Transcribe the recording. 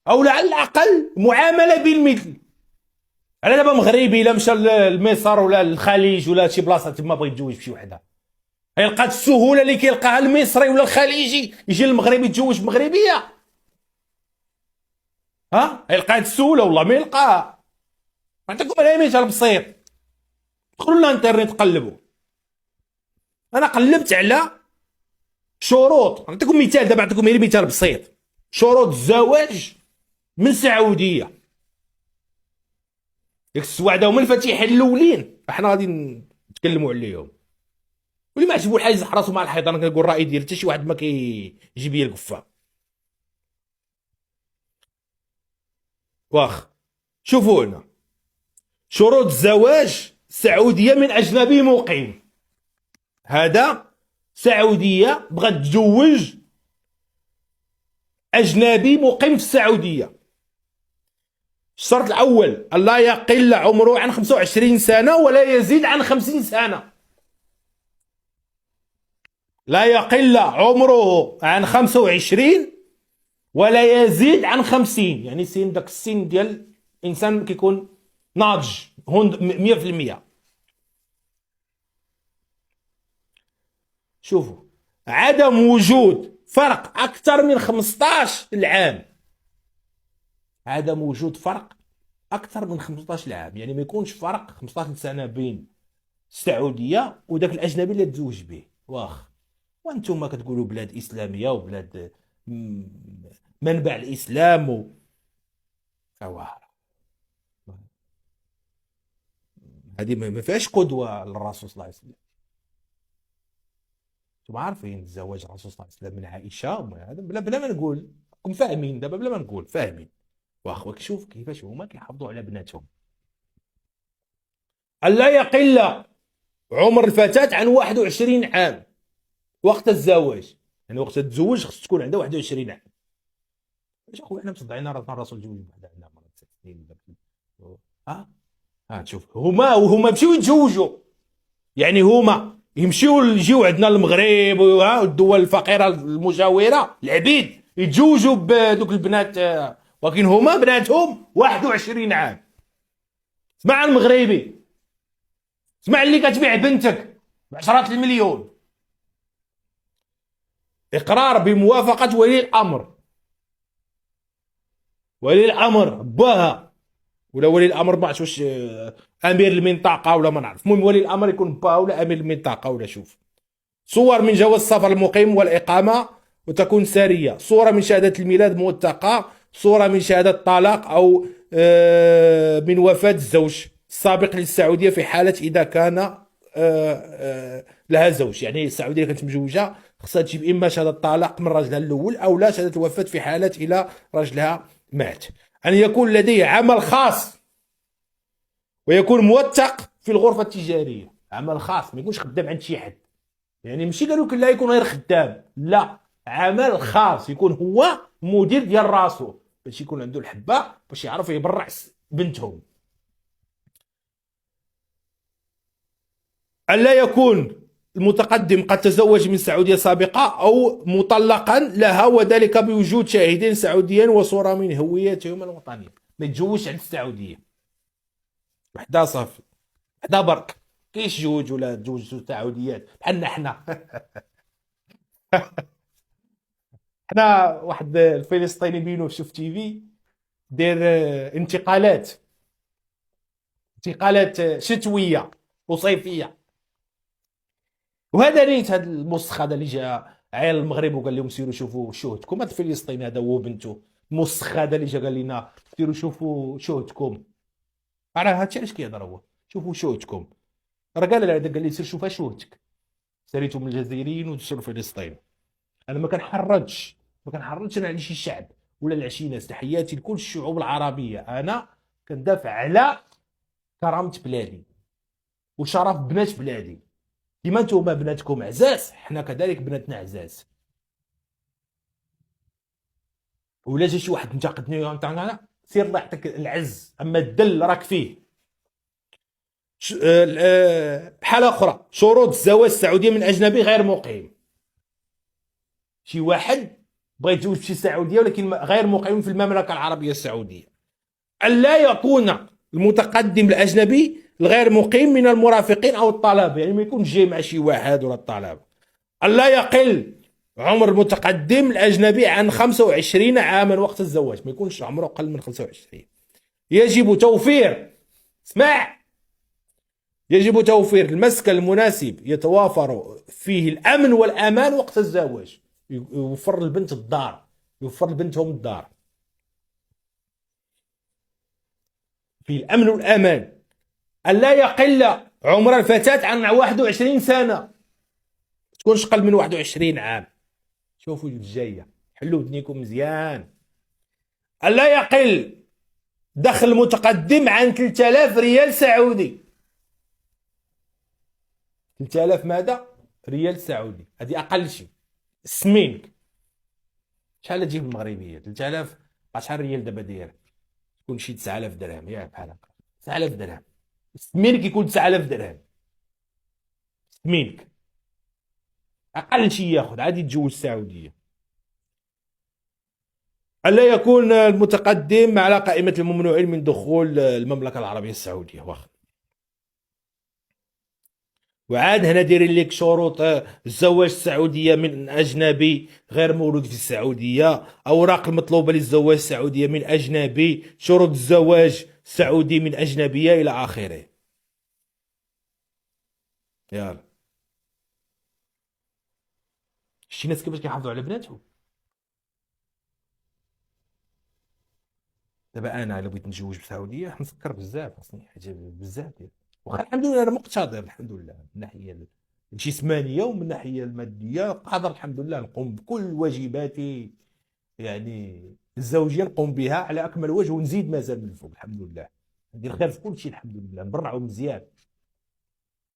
او على الاقل معامله بالمثل. على دابا مغربي الا مشى لمصر ولا للخليج ولا شي بلاصه تما بغى يتزوج بشي وحده، يلقى السهوله اللي كيلقاها المصري ولا الخليجي يجي المغربي يتزوج مغربيه؟ يلقى هاد السهوله؟ والله ما يلقاها. نعطيكم على مثال بسيط، دخلوا للانترنت قلبوا. انا قلبت على شروط، نعطيكم مثال دابا، نعطيكم غير مثال بسيط، شروط الزواج من سعوديه. ديك السواعده هما المفاتيح الاولين احنا غادي نتكلموا عليهم. واللي ما عجبو الحاج يزح راسو مع الحيط، انا كنقول الراي ديالي، حتى شي واحد ما كيجيب لي القفه. واخ شوفوا هنا شروط الزواج السعوديه من اجنبي مقيم. هذا سعوديه بغات تزوج اجنبي مقيم في السعوديه. الشرط الاول ان لا يقل عمره عن 25 سنه ولا يزيد عن 50 سنه. لا يقل عمره عن 25 ولا يزيد عن 50، يعني سن داك السن ديال الانسان كيكون ناضج 100%. شوفوا، عدم وجود فرق اكثر من 15 عام. عدم وجود فرق اكثر من 15 عام، يعني ما يكونش فرق 15 سنه بين السعوديه وداك الاجنبي اللي تزوج به. واخ وانتم كتقولوا بلاد اسلاميه وبلاد منبع الاسلام هذه ما فيهاش قدوه للرسول صلى الله عليه وسلم. انتم عارفين زواج الرسول صلى الله عليه وسلم من عائشه، هذا بلا ما نقول، راكم فاهمين دابا بلا ما نقول فاهمين. واخوك شوف كيفاش هما كيحافظوا على بناتهم. الا يقل عمر الفتاه عن 21 عام وقت الزواج، يعني وقت تتزوج خص تكون عندها 21 عام. واش اخويا حنا مصدعين راسنا الرسول تزوج بعدا عندنا مرة 6 سنين تشوف هما مشيو يتزوجوا، يعني هما يمشيو يجيو عندنا المغرب والدول الفقيره المجاوره العبيد يتزوجوا بدوك البنات، ولكن هما بناتهم 21 عام. اسمع المغربي، اسمع اللي كتبيع بنتك بعشرات المليون، اقرار بموافقه ولي الامر، ولي الامر باها ولا ولي الامر ما عرفتش واش امير المنطقه ولا ما نعرف، المهم ولي الامر يكون باها ولا امير المنطقه ولا. شوف صور من جواز السفر المقيم والاقامه وتكون ساريه، صوره من شهاده الميلاد موثقه، صوره من شهاده الطلاق او من وفاه الزوج السابق للسعوديه في حاله اذا كان لها زوج. يعني السعوديه كانت مزوجه خصها تجيب اما شهاده الطلاق من راجلها الاول او لا شهاده الوفاه في حاله الى راجلها مات. ان يكون لديه عمل خاص ويكون موثق في الغرفه التجاريه. عمل خاص ما يكونش خدام عند شي حد، يعني ماشي قالوا لك لا يكون غير خدام، لا عمل خاص يكون هو مدير ديال راسو باش يكون عنده الحبه باش يعرف يبرع بنتهم. الا يكون المتقدم قد تزوج من سعوديه سابقه او مطلقا لها وذلك بوجود شاهدين سعوديين وصوره من هويتهم الوطنيه. ما يتزوجش عند السعوديه وحده صافي، حدا برك كاينش جوج ولا تزوج سعوديات بحالنا حنا. حنا واحد الفلسطيني بينو شوف تي في داير انتقالات شتويه وصيفيه، وهذا نيت هذا المسخ هذا اللي جا عيال المغرب وقال لهم سيروا شوفوا شهدكم. هذا الفلسطيني هذا هو بنته المسخ هذا اللي جا قال لنا سيروا شوفوا شهدكم. راه هادشي علاش كيهضر هو، شوفوا شهدكم. راه قال لي سير شوف شهدك، ساليتو من الجزائريين ودشروا فلسطين. انا ما كنحرضش انا على شي شعب ولا على شي ناس، تحياتي لكل الشعوب العربيه. انا كندافع على كرامه بلادي وشرف بنات بلادي. كيما نتوما بناتكم عزاز حنا كذلك بناتنا عزاز. ولا جا شي واحد انتقدني انا سير الله يعطيك العز، اما الدل راك فيه. حاله اخرى شروط الزواج السعوديه من اجنبي غير مقيم. شي واحد بغى يتزوج بشي سعوديه ولكن غير مقيم في المملكه العربيه السعوديه، الا يكون المتقدم الاجنبي الغير مقيم من المرافقين او الطلبه، يعني ما يكونش جاي مع شي واحد ولا الطلبه. الا يقل عمر المتقدم الاجنبي عن 25 عاما وقت الزواج، ما يكونش عمره اقل من 25. يجب توفير، اسمع، يجب توفير المسكن المناسب يتوافر فيه الامن والامان وقت الزواج، يوفر البنت الدار، يوفر لبنتهم الدار في الامن والامان. الا يقل عمر الفتاه عن 21 سنه، تكونش قل من 21 عام. شوفوا الجايه، حلوا ودنيكم مزيان. الا يقل دخل المتقدم عن 3000 ريال سعودي. 3000 ماذا؟ ريال سعودي، هذه اقل شيء. سمينك شحال تجيب المغربيه؟ 3000 شحال ريال دابا داير؟ تكون شي 9000 درهم، ياك بحال هكا 9000 درهم. سمينك يكون 9000 درهم، سمينك اقل شيء ياخذ عادي يتزوج السعوديه. الا يكون المتقدم على قائمه الممنوعين من دخول المملكه العربيه السعوديه. واخا، وعاد هنا دايرين لك شروط الزواج السعوديه من اجنبي غير مولود في السعوديه، اوراق المطلوبه للزواج السعوديه من اجنبي، شروط الزواج السعودي من اجنبيه الى اخره. يلا، شتي ناس كيفاش كيحافظوا على بناتهم. دابا انا الا بغيت نتزوج بسعوديه نفكر بزاف، خاصني حاجه بزاف ديال، واخا الحمد لله انا مقتدر الحمد لله من الناحيه الجسمانيه ومن الناحيه الماديه، قادر الحمد لله نقوم بكل واجباتي يعني الزوجيه، نقوم بها على اكمل وجه ونزيد مازال من الفوق الحمد لله. ندير خير في كل شيء الحمد لله، نبرعوا مزيان.